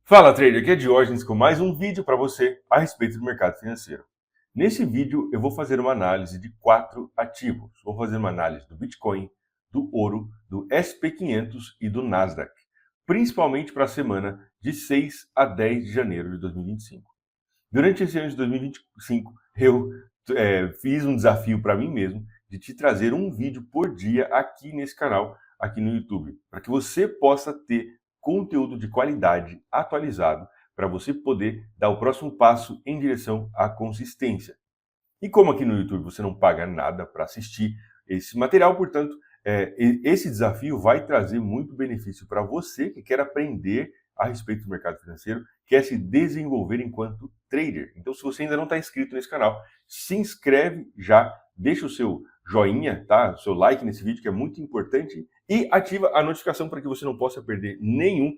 Fala trader, aqui é Diógenes com mais um vídeo para você a respeito do mercado financeiro. Nesse vídeo eu vou fazer uma análise de 4 ativos. Vou fazer uma análise do Bitcoin, do ouro, do SP500 e do Nasdaq, principalmente para a semana de 6 a 10 de janeiro de 2025. Durante esse ano de 2025 eu fiz um desafio para mim mesmo de te trazer um vídeo por dia aqui nesse canal, aqui no YouTube, para que você possa ter conteúdo de qualidade atualizado para você poder dar o próximo passo em direção à consistência. E como aqui no YouTube você não paga nada para assistir esse material, portanto, esse desafio vai trazer muito benefício para você que quer aprender a respeito do mercado financeiro, quer se desenvolver enquanto trader. Então, se você ainda não está inscrito nesse canal, se inscreve já, deixa o seu joinha, tá? O seu like nesse vídeo, que é muito importante, e ativa a notificação para que você não possa perder nenhum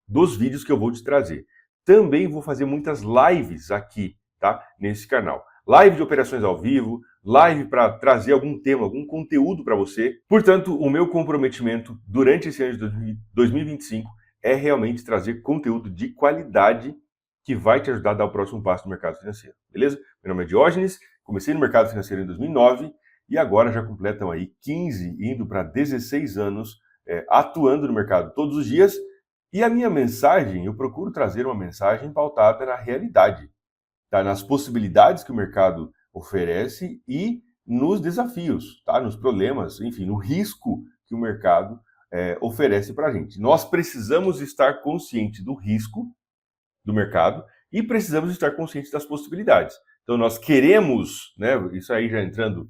dos vídeos que eu vou te trazer. Também vou fazer muitas lives aqui, tá? Nesse canal. Live de operações ao vivo, live para trazer algum tema, algum conteúdo para você. Portanto, o meu comprometimento durante esse ano de 2025 é realmente trazer conteúdo de qualidade que vai te ajudar a dar o próximo passo no mercado financeiro, beleza? Meu nome é Diógenes, comecei no mercado financeiro em 2009 e agora já completam aí 15, indo para 16 anos atuando no mercado todos os dias. E a minha mensagem, eu procuro trazer uma mensagem pautada na realidade, tá? Nas possibilidades que o mercado oferece e nos desafios, tá? Nos problemas, enfim, no risco que o mercado oferece para a gente. Nós precisamos estar conscientes do risco do mercado e precisamos estar conscientes das possibilidades. Então, nós queremos, né, isso aí já entrando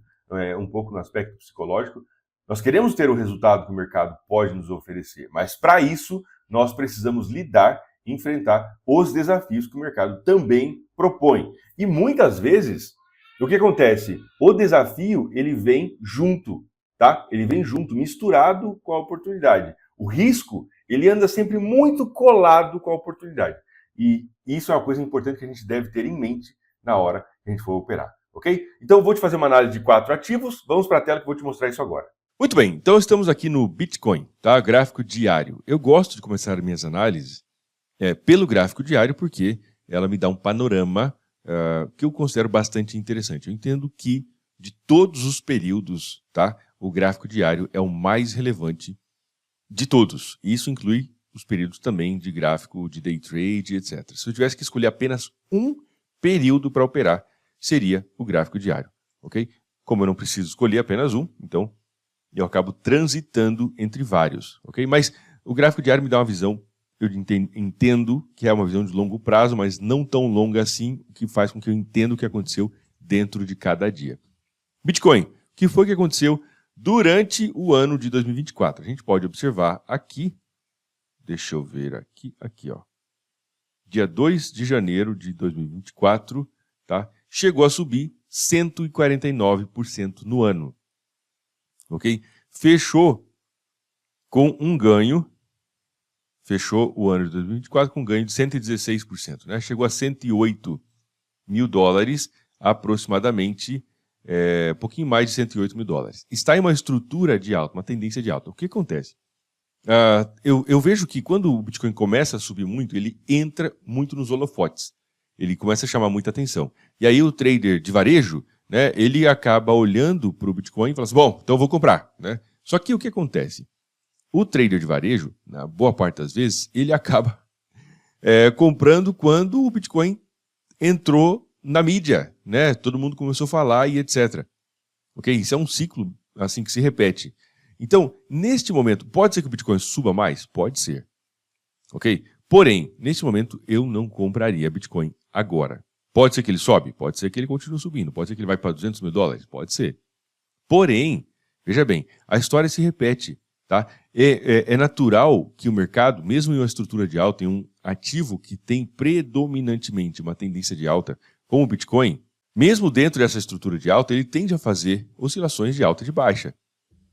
um pouco no aspecto psicológico, nós queremos ter o resultado que o mercado pode nos oferecer, mas para isso nós precisamos lidar, enfrentar os desafios que o mercado também propõe. E muitas vezes, o que acontece? O desafio, ele vem junto, tá? Ele vem junto, misturado com a oportunidade. O risco, ele anda sempre muito colado com a oportunidade. E isso é uma coisa importante que a gente deve ter em mente na hora que a gente for operar, ok? Então, eu vou te fazer uma análise de 4 ativos. Vamos para a tela que eu vou te mostrar isso agora. Muito bem, então estamos aqui no Bitcoin, tá? Gráfico diário. Eu gosto de começar minhas análises pelo gráfico diário porque ela me dá um panorama que eu considero bastante interessante. Eu entendo que de todos os períodos, tá? O gráfico diário é o mais relevante de todos. E isso inclui os períodos também de gráfico de day trade, etc. Se eu tivesse que escolher apenas um período para operar, seria o gráfico diário, ok? Como eu não preciso escolher apenas um, então eu acabo transitando entre vários, ok? Mas o gráfico diário me dá uma visão, eu entendo que é uma visão de longo prazo, mas não tão longa assim, o que faz com que eu entenda o que aconteceu dentro de cada dia. Bitcoin, o que foi que aconteceu durante o ano de 2024? A gente pode observar aqui, deixa eu ver aqui ó. Dia 2 de janeiro de 2024, tá? Chegou a subir 149% no ano. Ok? Fechou com um ganho, fechou o ano de 2024 com um ganho de 116%, né? Chegou a 108 mil dólares, aproximadamente, pouquinho mais de 108 mil dólares. Está em uma estrutura de alta, uma tendência de alta. O que acontece? Eu vejo que quando o Bitcoin começa a subir muito, ele entra muito nos holofotes. Ele começa a chamar muita atenção. E aí o trader de varejo, né, ele acaba olhando para o Bitcoin e fala assim, bom, então eu vou comprar, né? Só que o que acontece? O trader de varejo, na boa parte das vezes, ele acaba comprando quando o Bitcoin entrou na mídia, né? Todo mundo começou a falar e etc. Ok? Isso é um ciclo assim que se repete. Então, neste momento, pode ser que o Bitcoin suba mais? Pode ser. Ok? Porém, neste momento, eu não compraria Bitcoin agora. Pode ser que ele sobe? Pode ser que ele continue subindo. Pode ser que ele vai para 200 mil dólares? Pode ser. Porém, veja bem, a história se repete. Tá? É natural que o mercado, mesmo em uma estrutura de alta, em um ativo que tem predominantemente uma tendência de alta, como o Bitcoin, mesmo dentro dessa estrutura de alta, ele tende a fazer oscilações de alta e de baixa.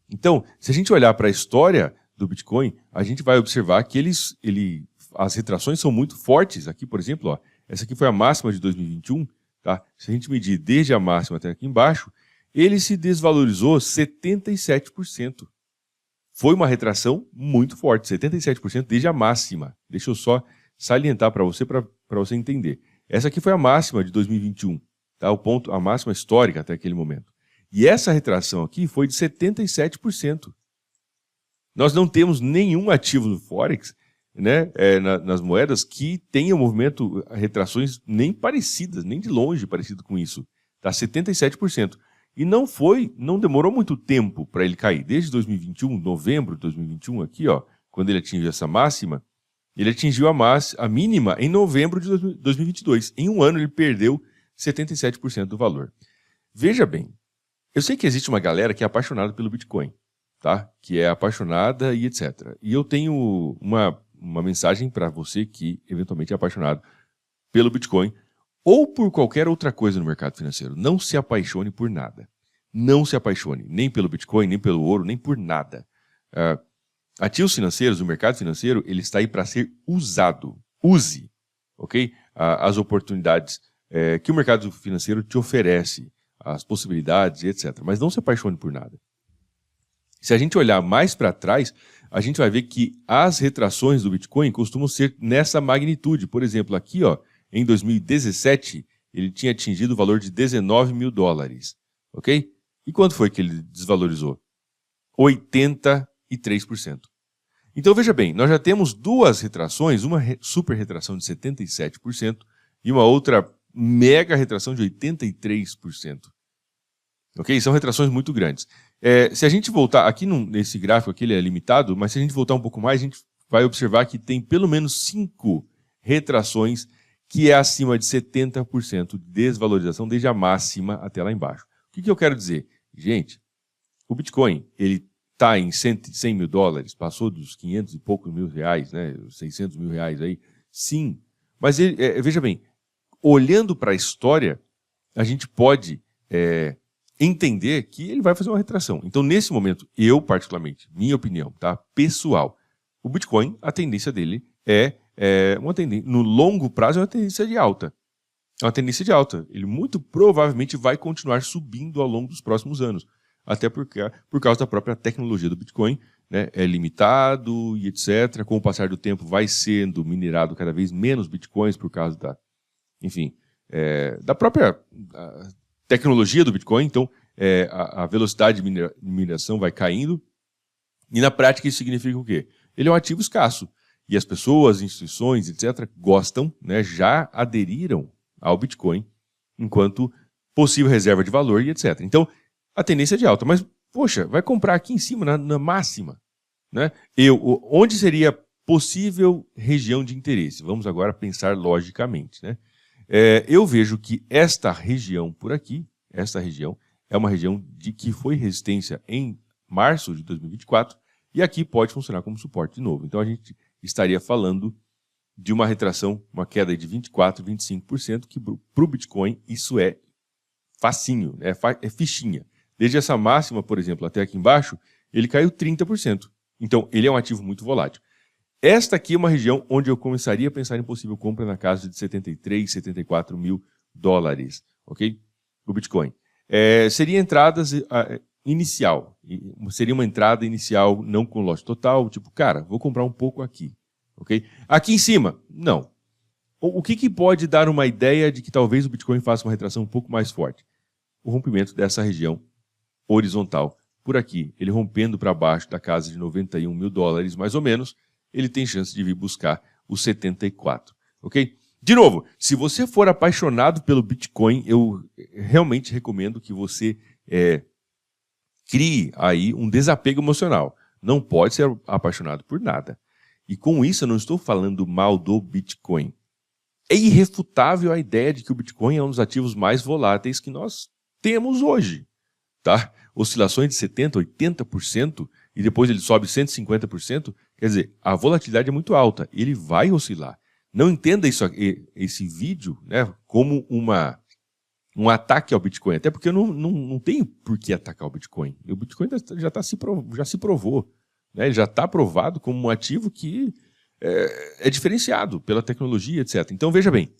Então, se a gente olhar para a história do Bitcoin, a gente vai observar que as retrações são muito fortes. Aqui, por exemplo, ó, essa aqui foi a máxima de 2021. Tá? Se a gente medir desde a máxima até aqui embaixo, ele se desvalorizou 77%. Foi uma retração muito forte, 77% desde a máxima. Deixa eu só salientar para você entender. Essa aqui foi a máxima de 2021, tá? A máxima histórica até aquele momento. E essa retração aqui foi de 77%. Nós não temos nenhum ativo no Forex, né, nas moedas que tenha movimento, retrações nem parecidas, nem de longe parecido com isso. Tá 77%. E não demorou muito tempo para ele cair. Desde 2021, novembro de 2021, aqui, ó, quando ele atingiu essa máxima, ele atingiu a mínima em novembro de 2022. Em um ano ele perdeu 77% do valor. Veja bem, eu sei que existe uma galera que é apaixonada pelo Bitcoin, tá? Que é apaixonada e etc. E eu tenho uma mensagem para você que eventualmente é apaixonado pelo Bitcoin ou por qualquer outra coisa no mercado financeiro. Não se apaixone por nada. Não se apaixone nem pelo Bitcoin, nem pelo ouro, nem por nada. Ativos financeiros, o mercado financeiro, ele está aí para ser usado. Use, ok? As oportunidades que o mercado financeiro te oferece, as possibilidades, etc. Mas não se apaixone por nada. Se a gente olhar mais para trás, a gente vai ver que as retrações do Bitcoin costumam ser nessa magnitude. Por exemplo, aqui, ó, em 2017, ele tinha atingido o valor de 19 mil dólares. Ok? E quanto foi que ele desvalorizou? 83%. Então, veja bem, nós já temos duas retrações, uma super retração de 77% e uma outra mega retração de 83%. Ok? São retrações muito grandes. Se a gente voltar, aqui nesse gráfico aqui ele é limitado, mas se a gente voltar um pouco mais, a gente vai observar que tem pelo menos 5 retrações que é acima de 70% de desvalorização desde a máxima até lá embaixo. O que eu quero dizer? Gente, o Bitcoin, ele está em 100 mil dólares, passou dos 500 e poucos mil reais, né, 600 mil reais aí, sim. Mas veja bem, olhando para a história, a gente pode entender que ele vai fazer uma retração. Então, nesse momento, eu particularmente, minha opinião, tá, pessoal, o Bitcoin, a tendência dele uma tendência, no longo prazo, é uma tendência de alta. É uma tendência de alta. Ele muito provavelmente vai continuar subindo ao longo dos próximos anos. Até por causa da própria tecnologia do Bitcoin, né? É limitado e etc. Com o passar do tempo vai sendo minerado cada vez menos Bitcoins por causa da própria tecnologia do Bitcoin. Então, a velocidade de mineração vai caindo. E na prática isso significa o quê? Ele é um ativo escasso. E as pessoas, instituições, etc., gostam, né, já aderiram ao Bitcoin enquanto possível reserva de valor e etc. Então, a tendência é de alta. Mas, poxa, vai comprar aqui em cima, na máxima. Né? Onde seria possível região de interesse? Vamos agora pensar logicamente. Né? Eu vejo que esta região por aqui, esta região, é uma região que foi resistência em março de 2024 e aqui pode funcionar como suporte de novo. Então, a gente estaria falando de uma retração, uma queda de 24%, 25%, que para o Bitcoin isso é facinho, é fichinha. Desde essa máxima, por exemplo, até aqui embaixo, ele caiu 30%. Então, ele é um ativo muito volátil. Esta aqui é uma região onde eu começaria a pensar em possível compra na casa de 73, 74 mil dólares, ok? O Bitcoin. Seria entradas inicial. Seria uma entrada inicial não com lote total, tipo, cara, vou comprar um pouco aqui. Okay? Aqui em cima, não. O que pode dar uma ideia de que talvez o Bitcoin faça uma retração um pouco mais forte? O rompimento dessa região horizontal. Por aqui, ele rompendo para baixo da casa de 91 mil dólares, mais ou menos, ele tem chance de vir buscar os 74. Ok? De novo, se você for apaixonado pelo Bitcoin, eu realmente recomendo que você crie aí um desapego emocional. Não pode ser apaixonado por nada. E com isso eu não estou falando mal do Bitcoin. É irrefutável a ideia de que o Bitcoin é um dos ativos mais voláteis que nós temos hoje. Tá? Oscilações de 70%, 80% e depois ele sobe 150%. Quer dizer, a volatilidade é muito alta. Ele vai oscilar. Não entenda esse vídeo, né, como um ataque ao Bitcoin. Até porque eu não tenho por que atacar o Bitcoin. O Bitcoin já se provou. Né? Ele já está provado como um ativo que é diferenciado pela tecnologia, etc. Então, veja bem,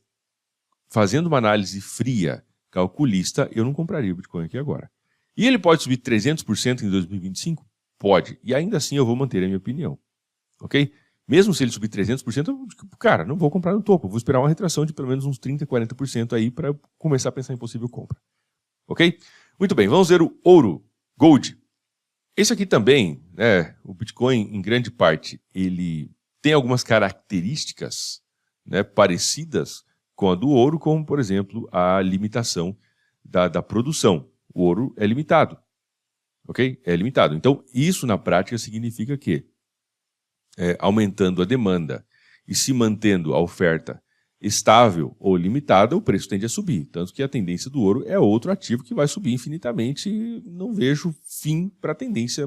fazendo uma análise fria, calculista, eu não compraria o Bitcoin aqui agora. E ele pode subir 300% em 2025? Pode. E ainda assim eu vou manter a minha opinião. Ok? Mesmo se ele subir 300%, cara, não vou comprar no topo. Vou esperar uma retração de pelo menos uns 30%, 40% aí para começar a pensar em possível compra. Ok? Muito bem, vamos ver o ouro, gold. Esse aqui também, né, o Bitcoin, em grande parte, ele tem algumas características, né, parecidas com a do ouro, como, por exemplo, a limitação da produção. O ouro é limitado. Ok? É limitado. Então, isso na prática significa que, aumentando a demanda e se mantendo a oferta estável ou limitada, o preço tende a subir. Tanto que a tendência do ouro é outro ativo que vai subir infinitamente e não vejo fim para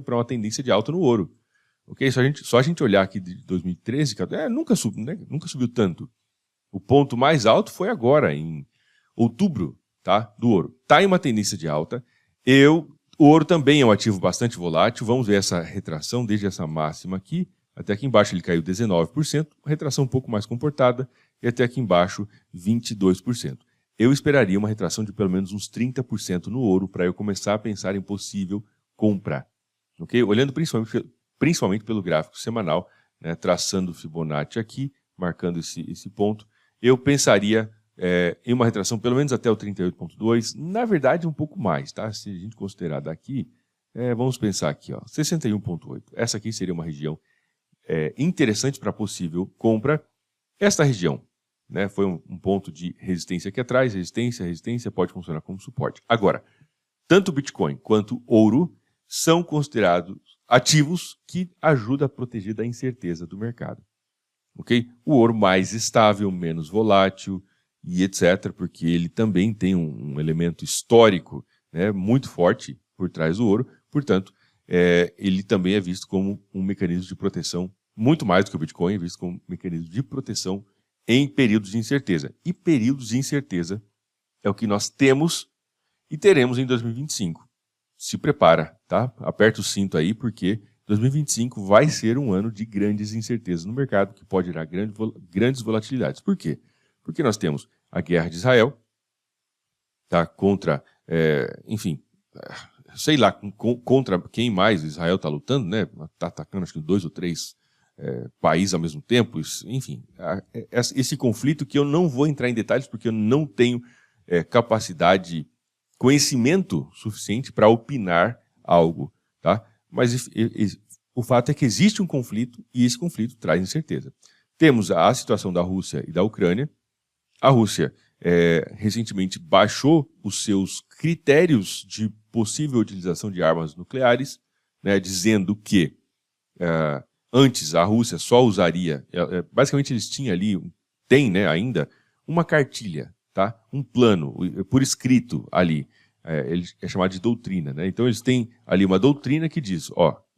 uma tendência de alta no ouro. Ok? Só a gente olhar aqui de 2013, nunca subiu tanto. O ponto mais alto foi agora, em outubro, tá, do ouro. Está em uma tendência de alta. O ouro também é um ativo bastante volátil. Vamos ver essa retração desde essa máxima aqui. Até aqui embaixo ele caiu 19%, retração um pouco mais comportada, e até aqui embaixo 22%. Eu esperaria uma retração de pelo menos uns 30% no ouro para eu começar a pensar em possível compra. Okay? Olhando principalmente pelo gráfico semanal, né, traçando o Fibonacci aqui, marcando esse ponto, eu pensaria em uma retração pelo menos até o 38,2, na verdade um pouco mais, tá? Se a gente considerar daqui, vamos pensar aqui, ó, 61,8. Essa aqui seria uma região interessante para possível compra. Esta região, né, foi um ponto de resistência aqui atrás, resistência, pode funcionar como suporte. Agora, tanto o Bitcoin quanto o ouro são considerados ativos que ajudam a proteger da incerteza do mercado. Okay? O ouro mais estável, menos volátil e etc., porque ele também tem um elemento histórico, né, muito forte por trás do ouro, portanto, ele também é visto como um mecanismo de proteção, muito mais do que o Bitcoin, é visto como um mecanismo de proteção em períodos de incerteza. E períodos de incerteza é o que nós temos e teremos em 2025. Se prepara, tá? Aperta o cinto aí, porque 2025 vai ser um ano de grandes incertezas no mercado, que pode gerar grandes volatilidades. Por quê? Porque nós temos a guerra de Israel, tá? Contra, enfim, sei lá, contra quem mais Israel está lutando, né? Está atacando acho que 2 ou 3 países ao mesmo tempo, enfim. Esse conflito que eu não vou entrar em detalhes porque eu não tenho capacidade, conhecimento suficiente para opinar algo, tá? Mas o fato é que existe um conflito e esse conflito traz incerteza. Temos a situação da Rússia e da Ucrânia. A Rússia recentemente baixou os seus critérios de possível utilização de armas nucleares, né, dizendo que antes a Rússia só usaria, basicamente eles tinham ali, tem, né, ainda, uma cartilha, tá? Um plano, por escrito ali, é chamado de doutrina, né? Então eles têm ali uma doutrina que diz,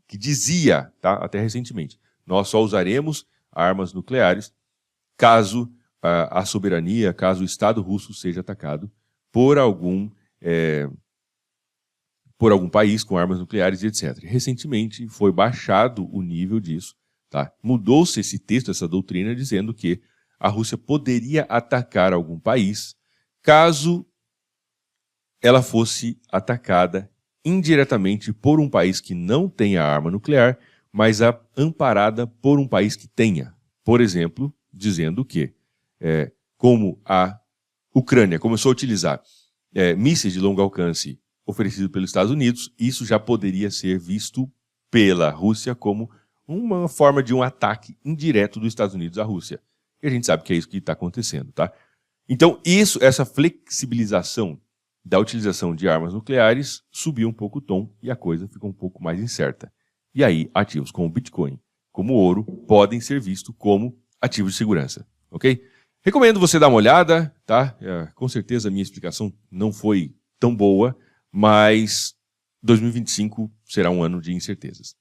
que dizia, tá, até recentemente, nós só usaremos armas nucleares caso a soberania, caso o Estado russo seja atacado por algum país com armas nucleares e etc. Recentemente foi baixado o nível disso, tá? Mudou-se esse texto, essa doutrina, dizendo que a Rússia poderia atacar algum país caso ela fosse atacada indiretamente por um país que não tenha arma nuclear, mas amparada por um país que tenha. Por exemplo, dizendo que, como a Ucrânia começou a utilizar mísseis de longo alcance oferecido pelos Estados Unidos, isso já poderia ser visto pela Rússia como uma forma de um ataque indireto dos Estados Unidos à Rússia. E a gente sabe que é isso que está acontecendo, tá? Então, essa flexibilização da utilização de armas nucleares subiu um pouco o tom e a coisa ficou um pouco mais incerta. E aí, ativos como o Bitcoin, como o ouro, podem ser vistos como ativos de segurança, ok? Recomendo você dar uma olhada, tá? Com certeza a minha explicação não foi tão boa, mas 2025 será um ano de incertezas.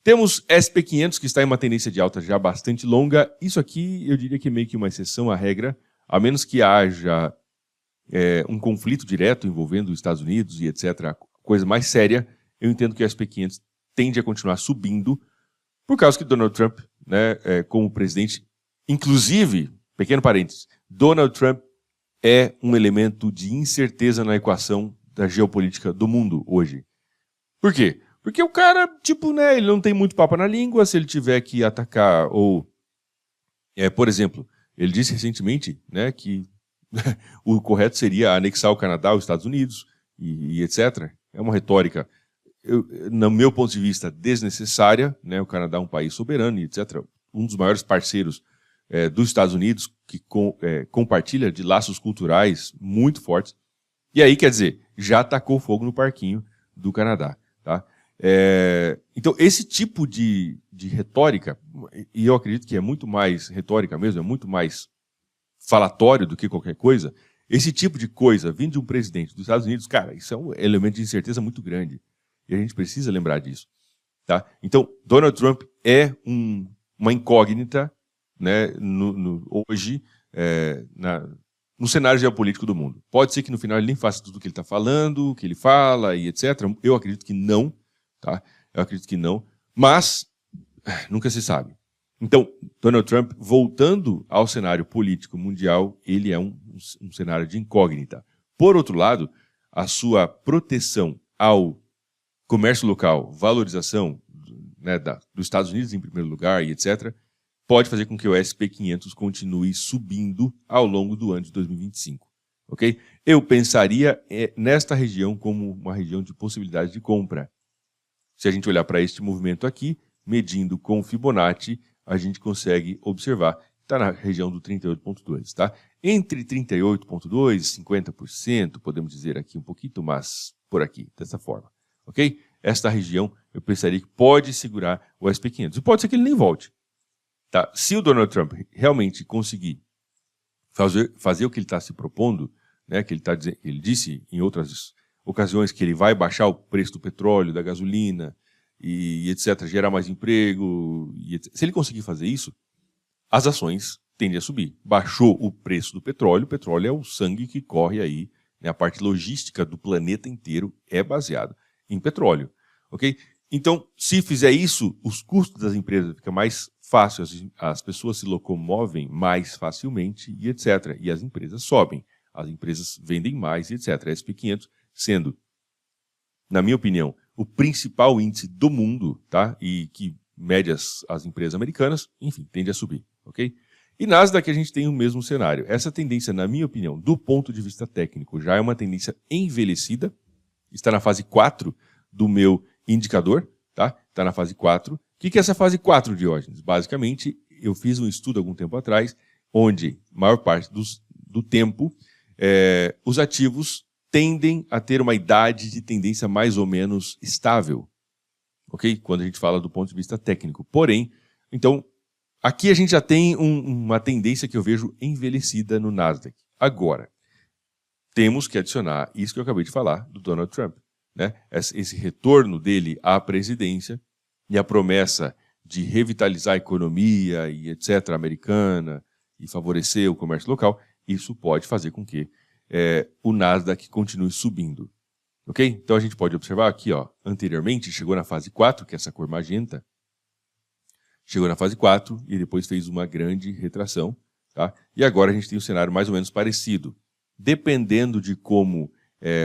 Temos SP500, que está em uma tendência de alta já bastante longa. Isso aqui eu diria que é meio que uma exceção à regra, a menos que haja um conflito direto envolvendo os Estados Unidos e etc., coisa mais séria. Eu entendo que o SP500 tende a continuar subindo, por causa que Donald Trump, né, como presidente, inclusive, pequeno parênteses, Donald Trump é um elemento de incerteza na equação da geopolítica do mundo hoje. Por quê? Porque o cara, tipo, né, ele não tem muito papo na língua. Se ele tiver que atacar ou Por exemplo, ele disse recentemente, né, que o correto seria anexar o Canadá aos Estados Unidos e etc. É uma retórica, no meu ponto de vista, desnecessária, né? O Canadá é um país soberano e etc. Um dos maiores parceiros dos Estados Unidos, que compartilha de laços culturais muito fortes. E aí, quer dizer, já tacou fogo no parquinho do Canadá. Tá? Então, esse tipo de retórica, e eu acredito que é muito mais retórica mesmo, é muito mais falatório do que qualquer coisa, esse tipo de coisa vindo de um presidente dos Estados Unidos, cara, isso é um elemento de incerteza muito grande. E a gente precisa lembrar disso. Tá? Então, Donald Trump é uma incógnita, né, hoje no cenário geopolítico do mundo. Pode ser que no final ele nem faça tudo o que ele está falando, o que ele fala e etc. Eu acredito que não. Tá? Eu acredito que não. Mas nunca se sabe. Então, Donald Trump, voltando ao cenário político mundial, ele é um cenário de incógnita. Por outro lado, a sua proteção ao comércio local, valorização, né, dos Estados Unidos em primeiro lugar e etc., pode fazer com que o S&P 500 continue subindo ao longo do ano de 2025. Okay? Eu pensaria nesta região como uma região de possibilidade de compra. Se a gente olhar para este movimento aqui, medindo com Fibonacci, a gente consegue observar, está na região do 38,2, tá? Entre 38,2% e 50%, podemos dizer aqui um pouquinho mais por aqui, dessa forma, ok? Esta região, eu pensaria que pode segurar o S&P 500. E pode ser que ele nem volte, tá? Se o Donald Trump realmente conseguir fazer o que ele está se propondo, né, que ele disse em outras ocasiões que ele vai baixar o preço do petróleo, da gasolina, e etc., gerar mais emprego, e etc. Se ele conseguir fazer isso, as ações tendem a subir. Baixou o preço do petróleo, o petróleo é o sangue que corre aí, né? A parte logística do planeta inteiro é baseada em petróleo, ok? Então, se fizer isso, os custos das empresas ficam mais fáceis, as pessoas se locomovem mais facilmente, e etc., e as empresas sobem, as empresas vendem mais, e etc., S&P 500 sendo, na minha opinião, o principal índice do mundo, tá? E que mede as empresas americanas, enfim, tende a subir, ok? E Nasdaq a gente tem o mesmo cenário. Essa tendência, na minha opinião, do ponto de vista técnico, já é uma tendência envelhecida, está na fase 4 do meu indicador, tá? Está na fase 4. O que é essa fase 4, Diógenes? Basicamente, eu fiz um estudo algum tempo atrás, onde, maior parte do tempo, os ativos tendem a ter uma idade de tendência mais ou menos estável, ok? Quando a gente fala do ponto de vista técnico. Porém, então, aqui a gente já tem uma tendência que eu vejo envelhecida no Nasdaq. Agora, temos que adicionar isso que eu acabei de falar do Donald Trump, né? Esse retorno dele à presidência e a promessa de revitalizar a economia e etc. americana e favorecer o comércio local, isso pode fazer com que o Nasdaq continue subindo. Ok? Então a gente pode observar aqui, ó, anteriormente chegou na fase 4, que é essa cor magenta, chegou na fase 4 e depois fez uma grande retração. Tá? E agora a gente tem um cenário mais ou menos parecido. Dependendo de como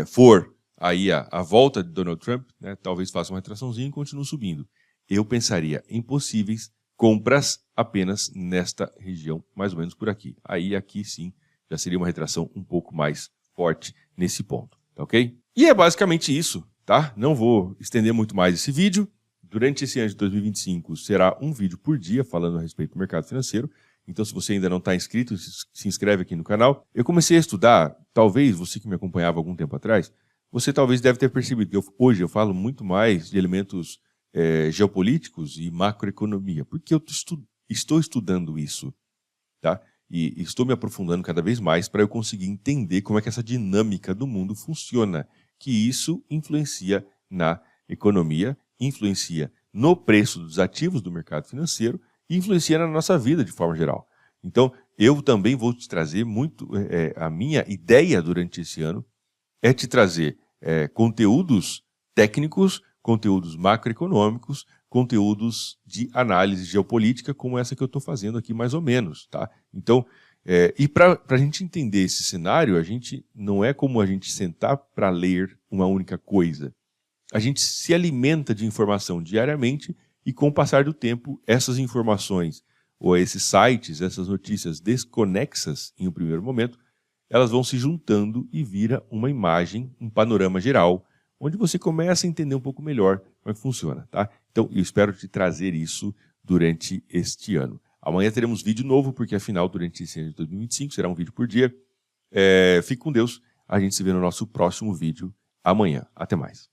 for aí a volta de Donald Trump, né, talvez faça uma retraçãozinha e continue subindo. Eu pensaria em possíveis compras apenas nesta região, mais ou menos por aqui. Aí aqui sim, já seria uma retração um pouco mais forte nesse ponto, tá ok? E é basicamente isso, tá? Não vou estender muito mais esse vídeo. Durante esse ano de 2025 será um vídeo por dia falando a respeito do mercado financeiro. Então, se você ainda não está inscrito, se inscreve aqui no canal. Eu comecei a estudar, talvez você que me acompanhava algum tempo atrás, você talvez deve ter percebido que hoje eu falo muito mais de elementos geopolíticos e macroeconomia, porque eu estou estudando isso, tá? E estou me aprofundando cada vez mais para eu conseguir entender como é que essa dinâmica do mundo funciona, que isso influencia na economia, influencia no preço dos ativos do mercado financeiro e influencia na nossa vida de forma geral. Então, eu também vou te trazer muito, a minha ideia durante esse ano é te trazer conteúdos técnicos, conteúdos macroeconômicos, conteúdos de análise geopolítica, como essa que eu estou fazendo aqui mais ou menos, tá? Então, e para a gente entender esse cenário, a gente não é como a gente sentar para ler uma única coisa. A gente se alimenta de informação diariamente e com o passar do tempo, essas informações ou a esses sites, essas notícias desconexas em um primeiro momento, elas vão se juntando e vira uma imagem, um panorama geral, onde você começa a entender um pouco melhor como é que funciona, tá? Então, eu espero te trazer isso durante este ano. Amanhã teremos vídeo novo, porque afinal, durante esse ano de 2025, será um vídeo por dia. Fique com Deus, a gente se vê no nosso próximo vídeo amanhã. Até mais.